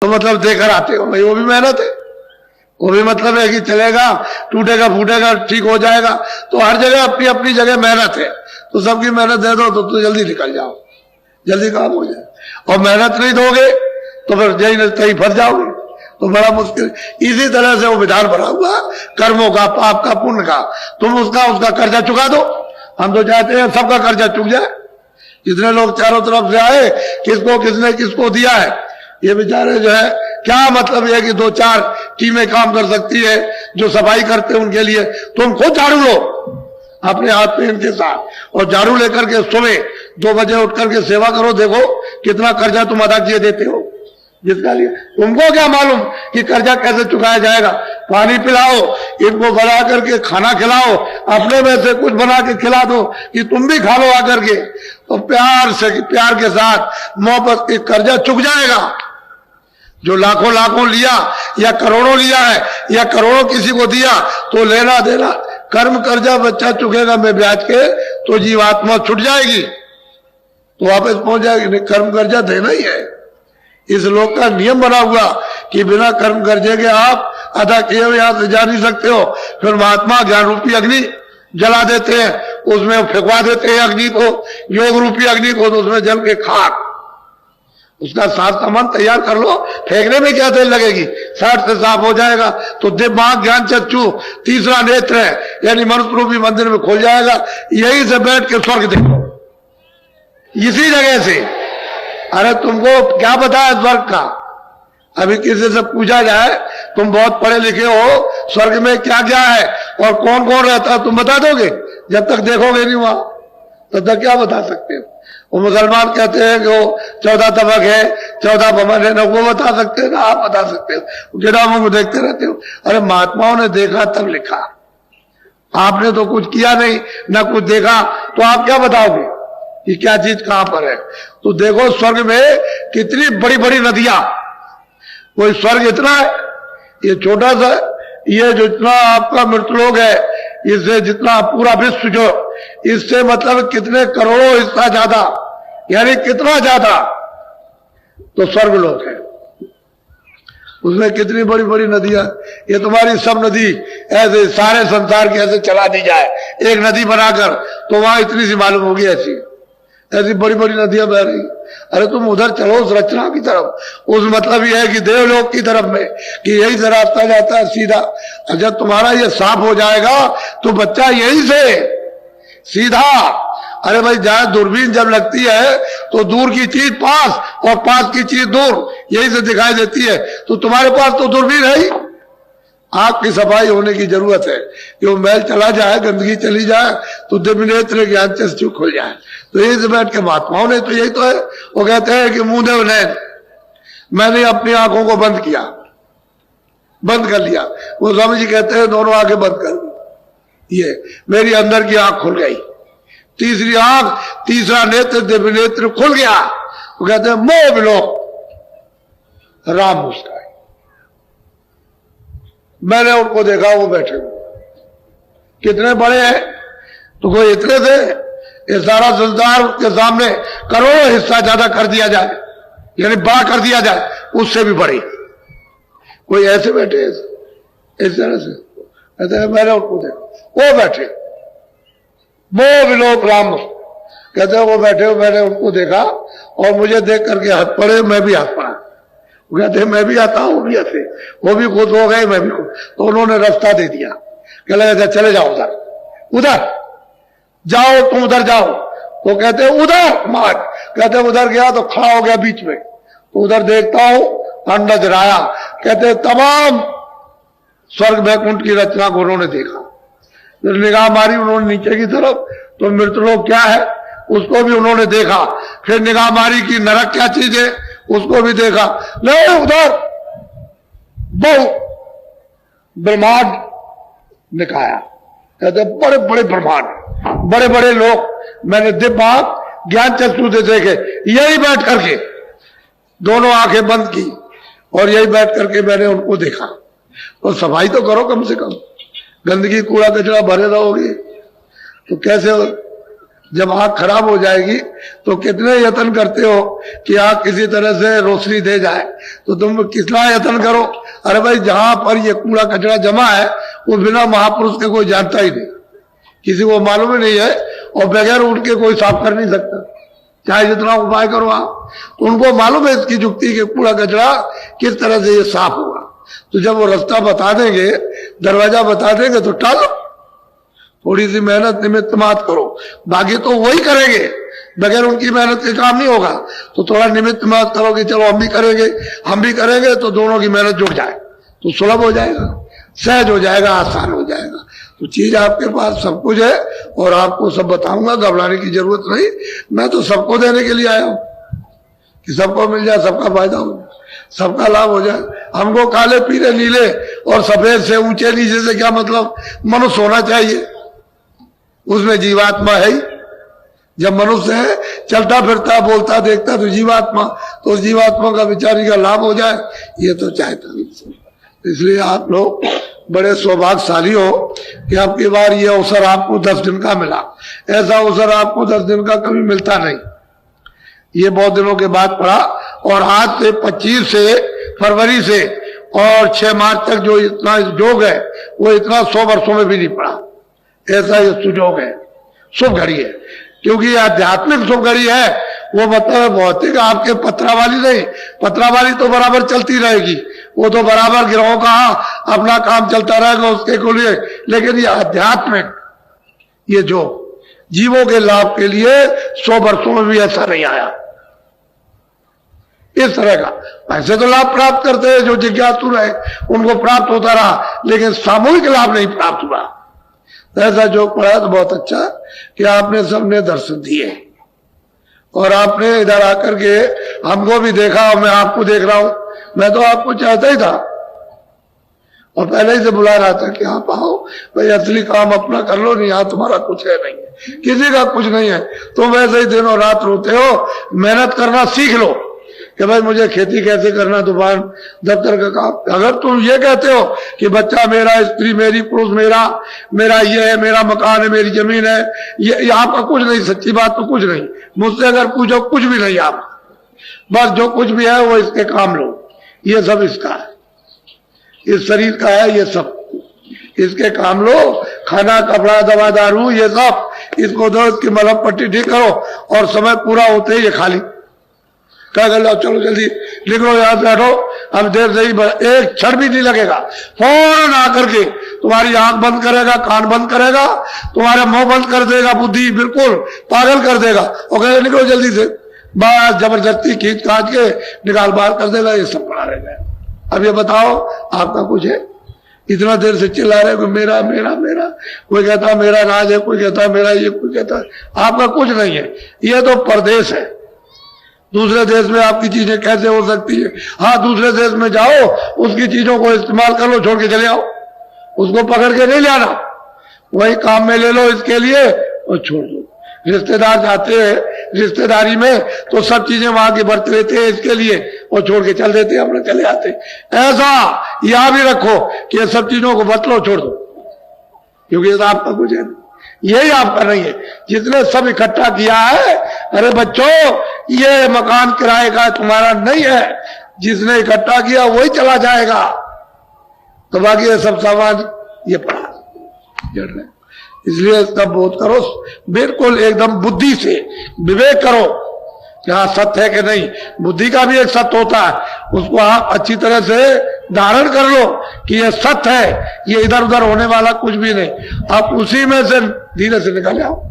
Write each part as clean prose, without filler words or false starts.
तो मतलब देकर आते हो भाई, वो भी मेहनत है, वो भी मतलब है कि चलेगा, टूटेगा फूटेगा ठीक हो जाएगा। तो हर जगह अपनी अपनी जगह मेहनत है, तो सबकी मेहनत दे दो तो जल्दी निकल जाओ, जल्दी काम हो जाए। और मेहनत नहीं दोगे तो फिर यही कहीं फंस जाओगे, तो बड़ा मुश्किल। इसी तरह से वो विधान बना हुआ कर्मों का, पाप का, पुण्य का। तुम उसका कर्जा चुका दो। हम तो चाहते हैं सबका कर्जा चुक जाए। जितने लोग चारों तरफ से आए, किसको किसने किसको दिया है, ये बेचारे जो है क्या मतलब है कि 2-4 टीमें काम कर सकती है जो सफाई करते हैं उनके लिए। तुम खुद झाड़ू लो अपने हाथ में इनके साथ, और झाड़ू लेकर के सुबह 2 बजे उठ करके सेवा करो, देखो कितना कर्जा तुम अदा किए देते हो। जिसका लिए तुमको क्या मालूम कि कर्जा कैसे चुकाया जाएगा। पानी पिलाओ, इनको बना करके खाना खिलाओ, अपने में से कुछ बना के खिला दो कि तुम भी खा लो आकर के, तो प्यार से, प्यार के साथ मोहब्बत के कर्जा चुक जाएगा। जो लाखों लाखों लिया या करोड़ों लिया है या करोड़ों किसी को दिया, तो लेना देना कर्म कर्जा बच्चा चुकेगा में ब्याज के, तो जीवात्मा छुट जाएगी, तो वापस पहुंच जाएगी। नहीं, कर्म कर्जा देना ही है। इस लोक का नियम बना हुआ कि बिना कर्म कर्जे के आप अदा किए हुए यहां से जा नहीं सकते हो। फिर महात्मा ज्ञान रूपी अग्नि जला देते हैं, उसमें फेंकवा देते हैं अग्नि को, योग रूपी अग्नि को, तो उसमें जल के खाक। उसका साफ सामान तैयार कर लो, फेंकने में क्या देर लगेगी, 60 से साफ हो जाएगा। तो दिमाग ज्ञान चक्षु तीसरा नेत्र है, यानी मनुष्य रूपी मंदिर में खोल जाएगा। यही से बैठ के स्वर्ग देखो, इसी जगह से। अरे तुमको क्या पता है स्वर्ग का? अभी किसी से पूछा जाए, तुम बहुत पढ़े लिखे हो, स्वर्ग में क्या क्या है और कौन कौन रहता है, तुम बता दोगे? जब तक देखोगे नहीं वहां, तब तक क्या बता सकते हो? वो मुसलमान कहते हैं कि वो 14 तबक है, 14 भवन है, ना वो बता सकते हैं ना आप बता सकते हो, किताबों को देखते रहते हो। अरे महात्माओं ने देखा तब लिखा, आपने तो कुछ किया नहीं, ना कुछ देखा, तो आप क्या बताओगे कि क्या चीज कहां पर है? तो देखो स्वर्ग में कितनी बड़ी बड़ी नदियां, कोई स्वर्ग इतना है, ये छोटा सा, ये जितना आपका मृतलोक है, इससे जितना पूरा विश्व जो, इससे मतलब कितने करोड़ों हिस्सा ज्यादा, यानी कितना ज्यादा तो स्वर्गलोक है। उसमें कितनी बड़ी बड़ी नदियां, ये तुम्हारी सब नदी ऐसे सारे संसार की ऐसे चला दी जाए एक नदी बनाकर, तो वहां इतनी सी मालूम होगी, ऐसी बड़ी बड़ी नदियां बह रही। अरे तुम उधर चलो उस रचना की तरफ, उस मतलब ये है कि देवलोक की तरफ में, कि यही से रास्ता जाता है सीधा। जब तुम्हारा ये साफ हो जाएगा तो बच्चा यही से सीधा, अरे भाई जहां दूरबीन जब लगती है तो दूर की चीज पास और पास की चीज दूर, यही से दिखाई देती है। तो तुम्हारे पास तो दूरबीन है ही, आंख की सफाई होने की जरूरत है कि वो मैल चला जाए, गंदगी चली जाए, तो दिव्य नेत्र ज्ञान चक्षु खुल जाए। तो यही से बैठ के महात्माओं ने तो यही तो है, वो कहते हैं कि मुंह देव नैन, मैंने अपनी आंखों को बंद किया, बंद कर लिया। वो स्वामी जी कहते हैं दोनों आंखें बंद कर दी, ये मेरी अंदर की आंख खुल गई, तीसरी आंख, तीसरा नेत्र, दिव्य नेत्र खुल गया। वो कहते हैं मोह विलोक, राम मुस्काए। मैंने उनको देखा, वो बैठे कितने बड़े हैं, तो कोई इतने थे, ये सारा संसार के सामने करोड़ों हिस्सा ज्यादा कर दिया जाए, यानी बड़ा कर दिया जाए, उससे भी बड़ी। कोई ऐसे बैठे इस तरह से, कहते हैं मैंने उनको देखा, वो बैठे मोह विलोक राम, कहते हैं वो बैठे, मैंने उनको देखा और मुझे देख करके हंस पड़े, मैं भी हंस पड़ा। वो कहते हैं मैं भी आता हूं, भी हंसे, वो भी खुश हो गए, मैं भी खुश। तो उन्होंने रास्ता दे दिया, कह लगे चले जाओ उधर, उधर जाओ, तुम उधर जाओ। तो कहते हैं उधर मार्ग, कहते उधर गया तो खड़ा हो गया बीच में, तो उधर देखता हूं, अंडा जराया। कहते तमाम स्वर्ग वैकुंठ की रचना को उन्होंने देखा, फिर निगाह मारी उन्होंने नीचे की तरफ, तो मृतलोक क्या है उसको भी उन्होंने देखा, फिर निगाह मारी कि नरक क्या चीज है उसको भी देखा। नहीं उधर बहु ब्रह्मांड दिखाया, कहते बड़े बड़े ब्रह्मांड, बड़े बड़े लोग, मैंने दिव्य ज्ञान चक्षु से देखे, यही बैठ करके दोनों आंखें बंद की और यही बैठ करके मैंने उनको देखा। तो सफाई तो करो कम से कम, गंदगी कूड़ा कचरा भरे रहोगे तो कैसे जब आंख खराब हो जाएगी तो कितने यत्न करते हो कि आंख किसी तरह से रोशनी दे जाए, तो तुम कितना यत्न करो। अरे भाई, जहां पर ये कूड़ा कचरा जमा है वो बिना महापुरुष के कोई जानता ही नहीं, किसी को मालूम ही नहीं है, और बगैर उनके कोई साफ कर नहीं सकता, चाहे जितना उपाय करो आप। तो उनको मालूम है इसकी युक्ति के कूड़ा कचरा किस तरह से ये साफ होगा। तो जब वो रास्ता बता देंगे, दरवाजा बता देंगे, तो टालो, थोड़ी सी मेहनत निमित्त मत करो, बाकी तो वही करेंगे, बगैर उनकी मेहनत के काम नहीं होगा। तो थोड़ा निमित्त मत करो कि चलो हम भी करेंगे, तो दोनों की मेहनत जुट जाए, तो सुलभ हो जाएगा, सहज हो जाएगा, आसान हो जाएगा। तो चीज आपके पास सब कुछ है, और आपको सब बताऊंगा, घबराने की जरूरत नहीं। मैं तो सबको देने के लिए आया हूं कि सबको मिल जाए, सबका फायदा हो जाए, सबका लाभ हो जाए। हमको काले पीले नीले और सफेद से ऊंचे नीचे से क्या मतलब, मनुष्य होना चाहिए, उसमें जीवात्मा है ही। जब मनुष्य है, चलता फिरता बोलता देखता, तो जीवात्मा, तो उस जीवात्मा का बेचारी का लाभ हो जाए, ये तो चाहता नहीं। इसलिए आप लोग बड़े सौभाग्यशाली हो कि आपकी बार ये अवसर आपको 10 दिन का मिला। ऐसा अवसर आपको 10 दिन का कभी मिलता नहीं, ये बहुत दिनों के बाद पड़ा। और आज से 25 से फरवरी से और 6 मार्च तक जो इतना योग है, वो इतना 100 वर्षों में भी नहीं पड़ा। ऐसा ये सुयोग है, शुभ घड़ी है, क्योंकि आध्यात्मिक शुभ घड़ी है। वो मतलब भौतिक आपके पत्रावाली नहीं, पत्रावाली तो बराबर चलती रहेगी, वो तो बराबर गिरोह का अपना काम चलता रहेगा उसके को लिए। लेकिन ये आध्यात्मिक, ये जो जीवों के लाभ के लिए 100 वर्षों में भी ऐसा नहीं आया। इस तरह का ऐसे तो लाभ प्राप्त करते हैं जो जिज्ञासु रहे, उनको प्राप्त होता रहा, लेकिन सामूहिक लाभ नहीं प्राप्त हुआ। ऐसा जो पढ़ा तो बहुत अच्छा कि आपने सबने दर्शन दिए, और आपने इधर आकर के हमको भी देखा, और मैं आपको देख रहा हूं। मैं तो आपको चाहता ही था, और पहले ही से बुला रहा था कि आप आओ भाई, असली काम अपना कर लो, नहीं यहाँ तुम्हारा कुछ है नहीं, किसी का कुछ नहीं है। तुम वैसे ही दिनों रात रोते हो, मेहनत करना सीख लो कि भाई मुझे खेती कैसे करना, दुकान दफ्तर का काम। अगर तुम ये कहते हो कि बच्चा मेरा, स्त्री मेरी, पुरुष मेरा, मेरा ये है, मेरा मकान है, मेरी जमीन है, ये आपका कुछ नहीं, सच्ची बात तो कुछ नहीं। मुझसे अगर पूछो, कुछ भी नहीं, आप बस जो कुछ भी है वो इसके काम लो, ये सब इसका है, इस शरीर का है, ये सब इसके काम लो। खाना, कपड़ा, दवा, दारू, ये सब इसको दो, इसकी मलहम पट्टी ठीक करो, और समय पूरा होते ही ये खाली क्या कर लो, चलो जल्दी निकलो यहाँ से, हटो, हम देर से ही, एक क्षण भी नहीं लगेगा। फौरन आकर के तुम्हारी आंख बंद करेगा, कान बंद करेगा, तुम्हारे मुंह बंद कर देगा, बुद्धि बिल्कुल पागल कर देगा, और कहेगा निकलो जल्दी से, बस जबरदस्ती खींच काट के निकाल बाहर कर देगा। ये सब पड़ा रहेगा। अब ये बताओ, आपका कुछ है? इतना देर से चिल्ला रहे हो मेरा मेरा मेरा, कोई कहता मेरा राज है, कोई कहता मेरा ये, कोई कहता आपका कुछ नहीं है। ये तो परदेश है, दूसरे देश में आपकी चीजें कैसे हो सकती है? हाँ, दूसरे देश में जाओ, उसकी चीजों को इस्तेमाल कर लो, छोड़ के चले आओ, उसको पकड़ के नहीं लाना, वही काम में ले लो इसके लिए और छोड़ दो। रिश्तेदार जाते हैं रिश्तेदारी में तो सब चीजें वहां की बरत लेते हैं इसके लिए, और छोड़ के चल देते हैं, अपने चले आते। ऐसा यहां भी रखो कि ये सब चीजों को बत लो, छोड़ दो, क्योंकि ये तो आपका कुछ है, यही आपका नहीं है। जिसने सब इकट्ठा किया है, अरे बच्चों, ये मकान किराए का तुम्हारा नहीं है, जिसने इकट्ठा किया वही चला जाएगा, तो बाकी ये सब सामान ये पड़ा जड़ रहे। इसलिए इसका बोध करो, बिल्कुल एकदम बुद्धि से विवेक करो कि हाँ सत्य है कि नहीं। बुद्धि का भी एक सत्य होता है, उसको आप अच्छी तरह से धारण कर लो कि ये सत्य है, ये इधर उधर होने वाला कुछ भी नहीं। आप उसी में से धीरे से निकल आओ,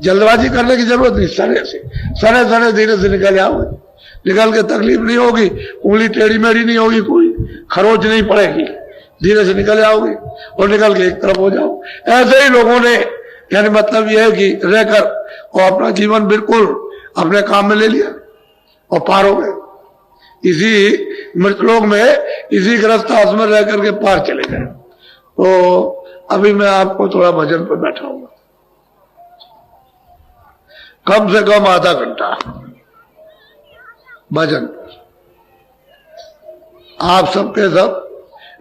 जल्दबाजी करने की जरूरत नहीं, सने सने धीरे से निकल आओ, निकल के तकलीफ नहीं होगी, उंगली टेढ़ी मेढ़ी नहीं होगी, कोई खरोच नहीं पड़ेगी, धीरे से निकल जाओगे और निकल के एक तरफ हो जाओ। ऐसे ही लोगों ने, यानी मतलब यह है कि रहकर और अपना जीवन बिल्कुल अपने काम में ले लिया और पार हो गए। इसी मृतलोक में, इसी गृहस्थाश्रम में रह करके पार चले गए। तो अभी मैं आपको थोड़ा भजन पर बैठाऊंगा, कम से कम आधा घंटा भजन। आप सबके सब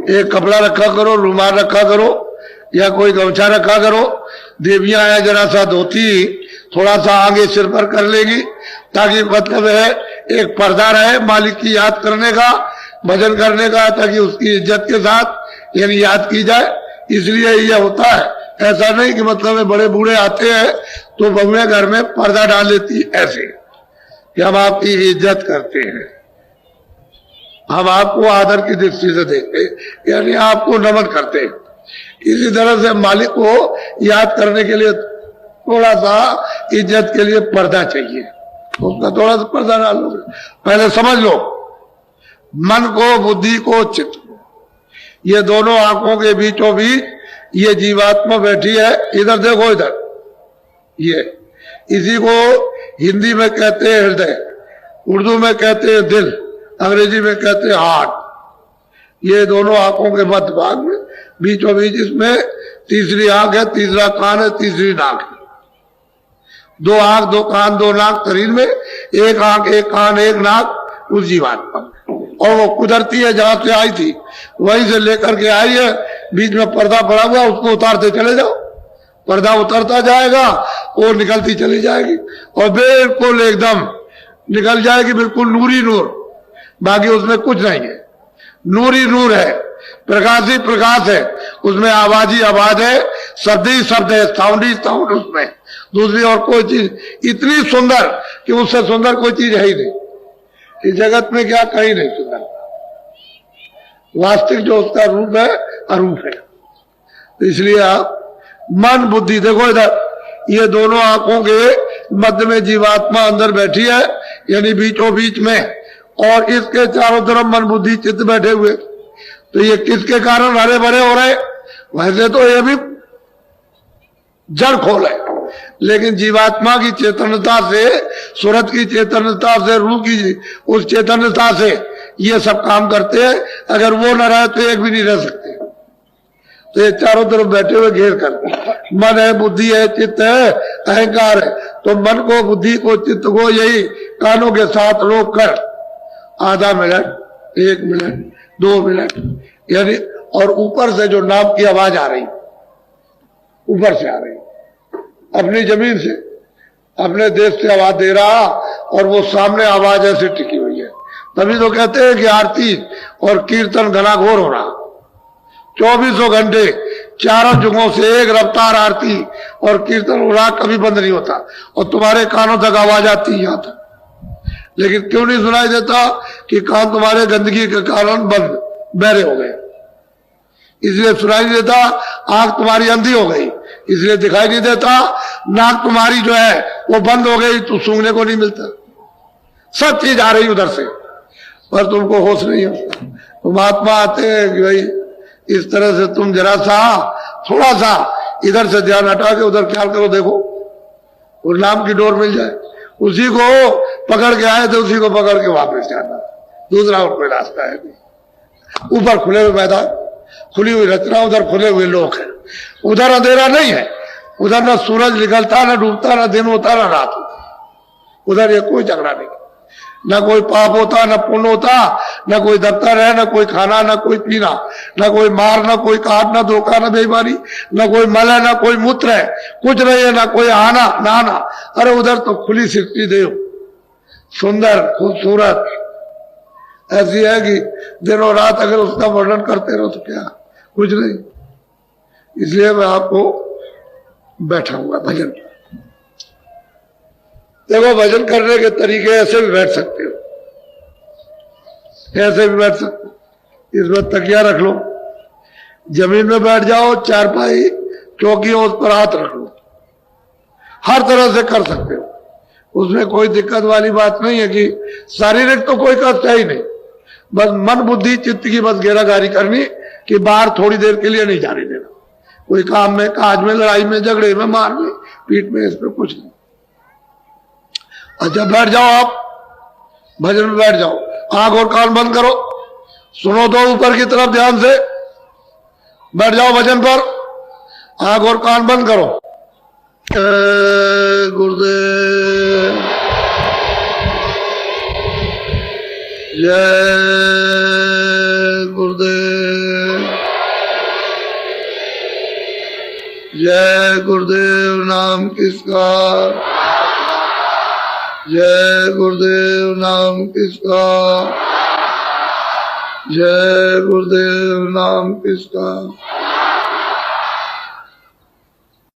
एक कपड़ा रखा करो, रुमाल रखा करो, या कोई गमछा रखा करो, देवियां हैं, जरा सा धोती थोड़ा सा आगे सिर पर कर लेगी, ताकि मतलब है एक पर्दा रहे मालिक की याद करने का, भजन करने का, ताकि उसकी इज्जत के साथ यानी याद की जाए। इसलिए यह होता है। ऐसा नहीं कि मतलब है बड़े बूढ़े आते हैं तो बहुएं घर में पर्दा डाल लेती, ऐसे कि हम आपकी इज्जत करते हैं, हम आपको आदर की दृष्टि से देखते हैं, यानी आपको नमन करते हैं। इसी तरह से मालिक को याद करने के लिए थोड़ा सा इज्जत के लिए पर्दा चाहिए, उसका थोड़ा सा पर्दा डाल लो। पहले समझ लो, मन को, बुद्धि को, चित्त को, ये दोनों आंखों के बीचों बीच ये जीवात्मा बैठी है। इधर देखो, इधर ये, इसी को हिंदी में कहते हैं हृदय, उर्दू में कहते हैं दिल, अंग्रेजी में कहते हैं हार्ट। ये दोनों आंखों के मध्य भाग में बीचों बीच इसमें तीसरी आंख है, तीसरा कान है, तीसरी नाक है। दो आंख, दो कान, दो नाक शरीर में, एक आंख, एक कान, एक नाक उस जीवात्मा में। और वो कुदरती है, जहां से आई थी वहीं से लेकर के आई है। बीच में पर्दा पड़ा हुआ, उसको उतारते चले जाओ, पर्दा उतरता जाएगा, वो निकलती चली जाएगी और बिल्कुल एकदम निकल जाएगी, बिल्कुल नूरी नूर, बाकी उसमें कुछ नहीं है, नूरी नूर है, प्रकाश ही प्रकाश है, उसमें आवाज ही आवाज है, शब्द ही शब्द है, साउंड ही साउंड उसमें, दूसरी और कोई चीज इतनी सुंदर कि उससे सुंदर कोई चीज है ही नहीं इस जगत में, क्या कहीं नहीं सुंदर। वास्तविक जो उसका रूप है अरूप है। तो इसलिए आप मन बुद्धि देखो, इधर ये दोनों आंखों के मध्य में जीवात्मा अंदर बैठी है, यानी बीचों बीच में, और इसके चारों तरफ मन बुद्धि चित्त बैठे हुए। तो ये किसके कारण हरे भरे हो रहे? वैसे तो ये भी जड़ खोल है, लेकिन जीवात्मा की चेतनता से, सूरत की चेतनता से, रूह की उस चेतनता से ये सब काम करते हैं। अगर वो न रहे तो एक भी नहीं रह सकते। तो ये चारों तरफ बैठे हुए घेर कर, मन है, बुद्धि है, चित्त है, अहंकार है। तो मन को, बुद्धि को, चित्त को यही कानों के साथ रोक कर आधा मिनट, 1 मिनट, 2 मिनट, यानी, और ऊपर से जो नाम की आवाज आ रही, ऊपर से आ रही, अपनी जमीन से, अपने देश से आवाज दे रहा, और वो सामने आवाज ऐसे टिकी हुई है। तभी तो कहते हैं कि आरती और कीर्तन घनाघोर हो रहा, 24 घंटे चारों जुगों से एक रफ्तार आरती और कीर्तन हो रहा, कभी बंद नहीं होता, और तुम्हारे कानों तक आवाज आती है यहां तक। लेकिन क्यों नहीं सुनाई देता? कि कान तुम्हारे गंदगी के कारण बंद, बहरे हो गए, इसलिए सुनाई नहीं देता। आंख तुम्हारी अंधी हो गई, इसलिए दिखाई नहीं देता। नाक तुम्हारी जो है वो बंद हो गई, तो सूंघने को नहीं मिलता। सब चीज आ रही उधर से, पर तुमको होश नहीं होता। तो महात्मा आते हैं कि भाई इस तरह से तुम जरा सा, थोड़ा सा इधर से ध्यान हटा के उधर ख्याल करो, देखो वो नाम की डोर मिल जाए। उसी को पकड़ के आए थे, उसी को पकड़ के वापस जाना, दूसरा और कोई रास्ता है नहीं। ऊपर खुले हुए मैदान, खुली हुई रचना, उधर खुले हुए लोग हैं, उधर अंधेरा नहीं है, उधर ना सूरज निकलता, ना डूबता, ना दिन होता, ना रात होता, उधर ये कोई झगड़ा नहीं, ना कोई पाप होता, ना पुण्य होता, ना कोई दफ्तर है, ना कोई खाना, ना कोई पीना, ना कोई मार, ना कोई काट, ना धोखा, ना बेईमानी, ना कोई मल है, ना कोई मूत्र है, कुछ नहीं है, ना कोई आना ना आना। अरे उधर तो खुली सृष्टि देव, सुंदर, खूबसूरत, ऐसी है कि दिनों रात अगर उसका वर्णन करते रहो तो क्या, कुछ नहीं। इसलिए मैं आपको बैठा हुआ भजन, देखो भजन करने के तरीके ऐसे भी बैठ सकते हो, ऐसे भी बैठ सकते हो, इसमें तकिया रख लो, जमीन में बैठ जाओ, चारपाई चौकी हो, उस पर हाथ रख लो, हर तरह से कर सकते हो, उसमें कोई दिक्कत वाली बात नहीं है। कि शारीरिक तो कोई कष्ट है ही नहीं, बस मन बुद्धि चित्त की बस घेराघारी करनी, कि बाहर थोड़ी देर के लिए नहीं जाने देना, कोई काम में, काज में, लड़ाई में, झगड़े में, मार में, पीठ में, इसमें कुछ नहीं। अच्छा बैठ जाओ, आप भजन में बैठ जाओ, आंख और कान बंद करो, सुनो तो ऊपर की तरफ ध्यान से, बैठ जाओ भजन पर, आंख और कान बंद करो। गुरुदेव जय गुरुदेव जय जय गुरुदेव नाम किसका, जय गुरुदेव नाम किसका, जय गुरुदेव नाम किसका।